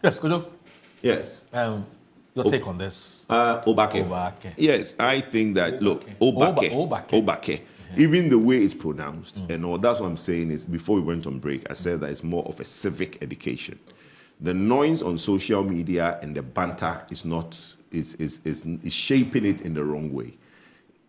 Yes, Kwadwo. Yes. Your take on this? Obake. Yes, I think that, look, Obake. Even the way it's pronounced and all, that's what I'm saying is, before we went on break, I said that it's more of a civic education. The noise on social media and the banter is shaping it in the wrong way.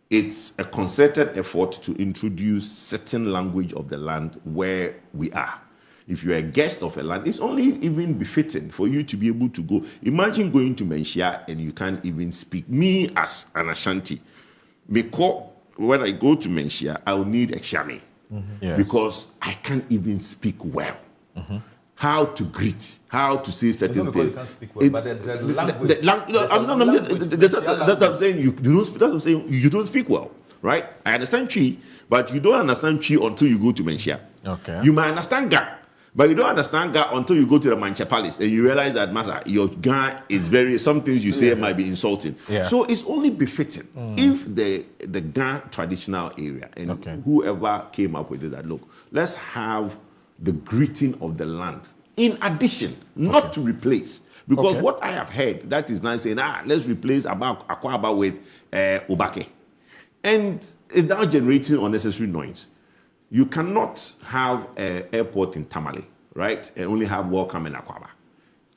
It's a concerted effort to introduce certain language of the land where we are. If you're a guest of a land, it's only even befitting for you to be able to go. Imagine going to Menchia and you can't even speak. Me as an Ashanti, when I go to Menchia, I'll need a Shami because I can't even speak well. How to greet, how to say certain things. You can't speak well, but the language. That's what I'm saying. That's what I'm saying. You don't speak well, right? I understand Chi, but you don't understand Chi until you go to Menchia. Okay. You might understand Ga, but you don't understand Ga until you go to the Mancha Palace and you realize that, Masa, your Ga is some things you say might be insulting. Yeah. So it's only befitting if the Ga traditional area and whoever came up with it, that look, let's have the greeting of the land in addition, not to replace. Because what I have heard, that is now saying, let's replace Akwaaba with Obake. And it's now generating unnecessary noise. You cannot have an airport in Tamale, right, and only have welcome in Akwaaba.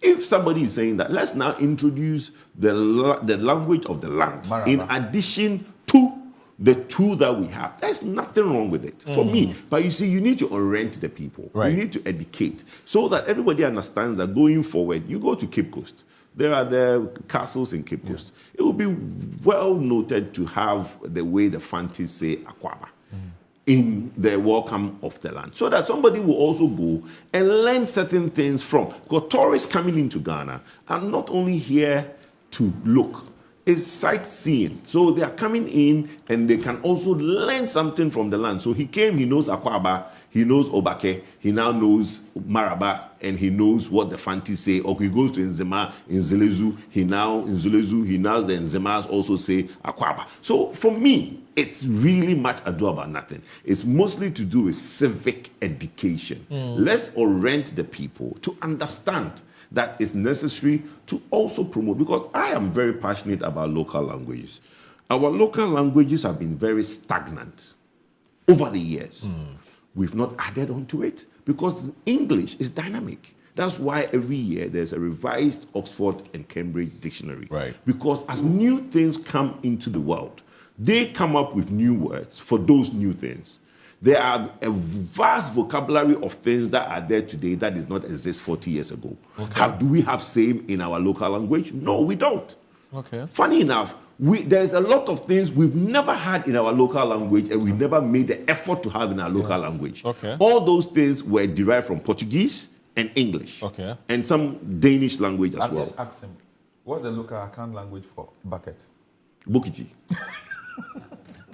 If somebody is saying that, let's now introduce the language of the land Maraba. in addition to the two that we have, there's nothing wrong with it for me. But you see, you need to orient the people. Right. You need to educate so that everybody understands that going forward, you go to Cape Coast. There are the castles in Cape Coast. It will be well noted to have the way the Fantis say Akwaaba in the welcome of the land, so that somebody will also go and learn certain things from. Because tourists coming into Ghana are not only here to look, it's sightseeing. So they are coming in and they can also learn something from the land. So he came, he knows Akwaaba, he knows Obake, he now knows Maraba, and he knows what the Fantis say. Or he goes to Nzema, in Zelezu, he knows the Nzemas also say Akwaaba. So for me, it's really much ado about nothing. It's mostly to do with civic education. Let's orient the people to understand that it's necessary to also promote, because I am very passionate about local languages. Our local languages have been very stagnant over the years. We've not added on to it because English is dynamic. That's why every year there's a revised Oxford and Cambridge dictionary. Right. Because as new things come into the world, they come up with new words for those new things. There are a vast vocabulary of things that are there today that did not exist 40 years ago. Do we have same in our local language? No, we don't. Okay. Funny enough, there's a lot of things we've never had in our local language and we never made the effort to have in our local language. Okay. All those things were derived from Portuguese and English. Okay. And some Danish language as well. Let's ask him, what's the local account language for bucket? Bokiti.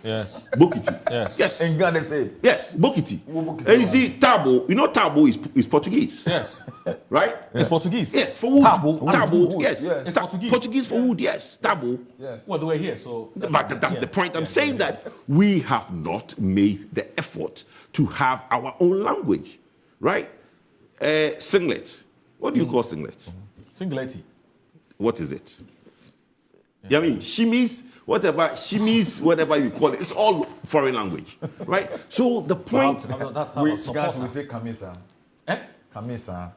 Yes. Bokiti. Yes. Yes. In Ghana, say. Yes, Bokiti. Bokiti. And you see, Tabo, Tabo is Portuguese. Yes. Right? It's Portuguese. Yes, for wood. Tabo. Yes. Yes. It's Portuguese for wood, yes. Tabo. Yes. Well, they were here, so. But that's the point. I'm saying that we have not made the effort to have our own language, right? Singlet. What do you call singlet? Singularity. What is it? Yeah, I mean, shimmies, whatever you call it, it's all foreign language, right? So the point... That's how We we say Kamisa. Eh? Kamisa.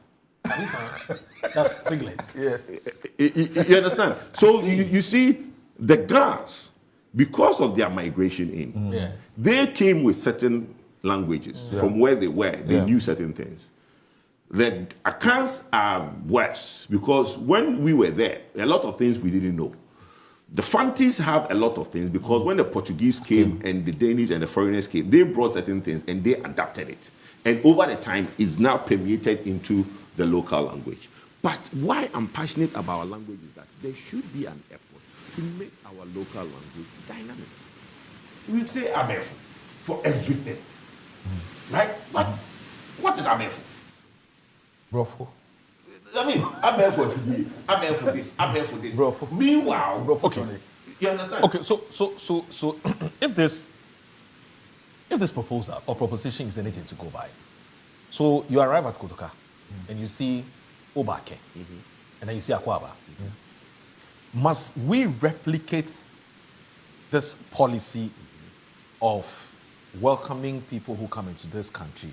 That's singlet. Yes. You understand? So you see, the Ghans, because of their migration in, Yes. they came with certain languages from where they were. They knew certain things. The accounts are worse because when we were there, a lot of things we didn't know. The Fantis have a lot of things because when the Portuguese came and the Danish and the foreigners came, they brought certain things and they adapted it. And over the time, it's now permeated into the local language. But why I'm passionate about our language is that there should be an effort to make our local language dynamic. We say Abefu for everything, right? What is Abefu? Brofo. I mean, I'm here for today. I'm here for this. I'm here for this. Bro, meanwhile, Okay. You understand? Okay. So if this proposal or proposition is anything to go by, so you arrive at Kotoka and you see Obake, and then you see Akwaaba. Must we replicate this policy of welcoming people who come into this country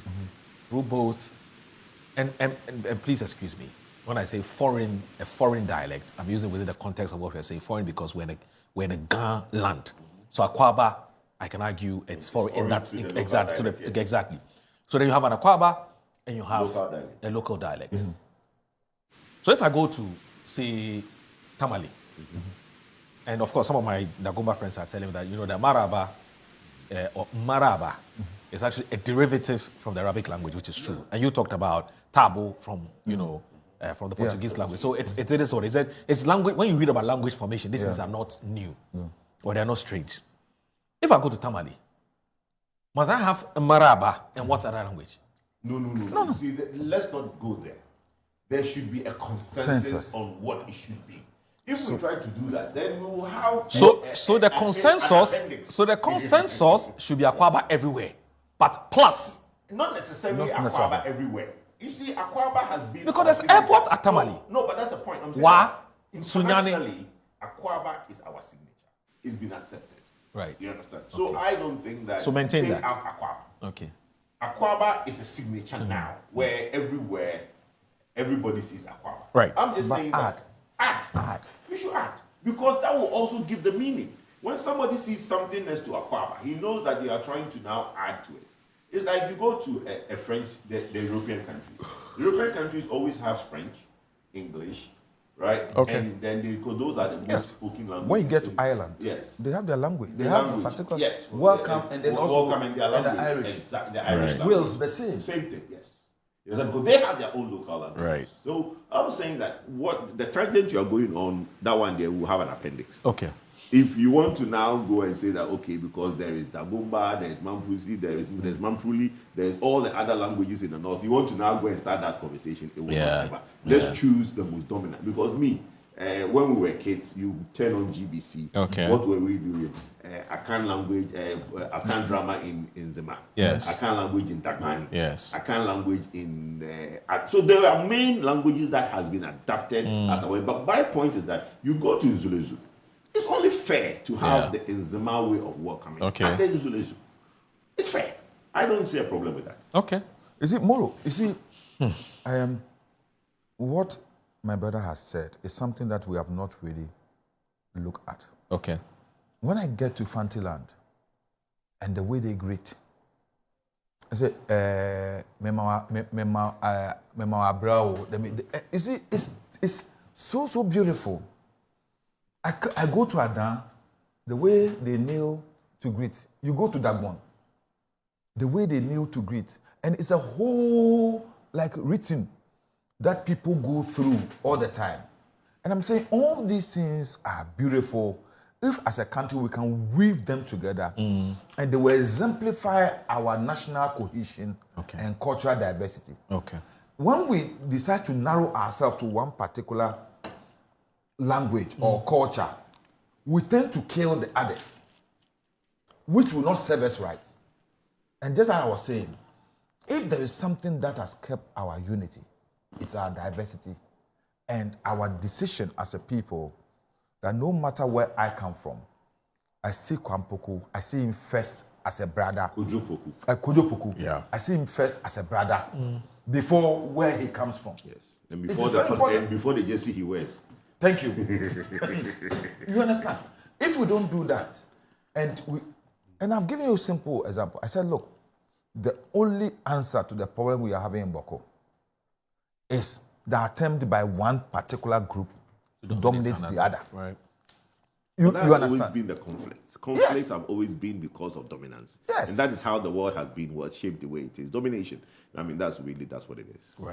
through both, and please excuse me, when I say a foreign dialect, I'm using within the context of what we're saying foreign because we're in a Ga land. So Akwaaba, I can argue it's foreign in that exactly. So then you have an Akwaaba and you have a local dialect. So if I go to say Tamale, and of course some of my Dagomba friends are telling me that the Maraba or Maraba is actually a derivative from the Arabic language, which is true. And you talked about Tabo from from the Portuguese language. So it is what it is. It's language. When you read about language formation, these things are not new or they're not strange. If I go to Tamale, must I have a Maraba and what other language? No. See, let's not go there. There should be a consensus on what it should be. If we try to do that, then we will have the consensus should be Akwaaba everywhere, but plus not necessarily Akwaaba everywhere. You see, Akwaaba has been because there's airport at Tamale. No, but that's the point. I'm saying Why? Internationally, Akwaaba is our signature. It's been accepted. Right. You understand? So I don't think that. So maintain that. Out Akwaaba. Okay. Akwaaba is a signature now, where everywhere everybody sees Akwaaba. Right. I'm just saying that. Add. You should add. Because that will also give the meaning. When somebody sees something next to Akwaaba, he knows that you are trying to now add to it. It's like you go to a French, the European country. European countries always have French, English, right? Okay. And then because those are the most spoken languages. When you get to Ireland, they have their language. They have a particular welcome, and then also welcome and their language. the Irish. Exactly, the Irish language. Wales, the same. Same thing, yes. Because they have their own local language. Right. So I'm saying that what the tangent you are going on, that one there will have an appendix. Okay. If you want to now go and say that, okay, because there is Dagomba, there is Mampusi, there's Mampruli, there's all the other languages in the north, you want to now go and start that conversation, it will not ever. Let's choose the most dominant. Because when we were kids, you turn on GBC. Okay. What were we doing? Akan language, Akan drama in Zema. Yes. Akan language in Dagmani. Yes. Akan language in... so there are main languages that has been adapted as a way. But my point is that you go to Zuluzu. It's only fair to have the Nzema way of welcoming. Okay. And then Zuluzu. It's fair. I don't see a problem with that. Okay. Is it moral? You see, what my brother has said is something that we have not really looked at. Okay. When I get to Fantiland and the way they greet, I say, Mema Bravo. You see, it's so beautiful. I go to Adan, the way they kneel to greet. You go to Dagbon, the way they kneel to greet. And it's a whole, written that people go through all the time. And I'm saying all these things are beautiful if as a country we can weave them together and they will exemplify our national cohesion and cultural diversity. Okay. When we decide to narrow ourselves to one particular language or culture, we tend to kill the others, which will not serve us right. And just as I was saying, if there is something that has kept our unity, it's our diversity and our decision as a people that no matter where I come from, I see Kwadwo Poku, I see him first as a brother. Kwadwo Poku. Yeah. I see him first as a brother before where he comes from. Yes. And before the jersey he wears. Thank you. You understand? If we don't do that, and I've given you a simple example. I said, look, the only answer to the problem we are having in Boko is the attempt by one particular group to dominate the other. Right. You understand? Always been the conflicts. Conflicts have always been because of dominance. Yes. And that is how the world has been shaped the way it is. Domination. I mean, that's what it is. Right.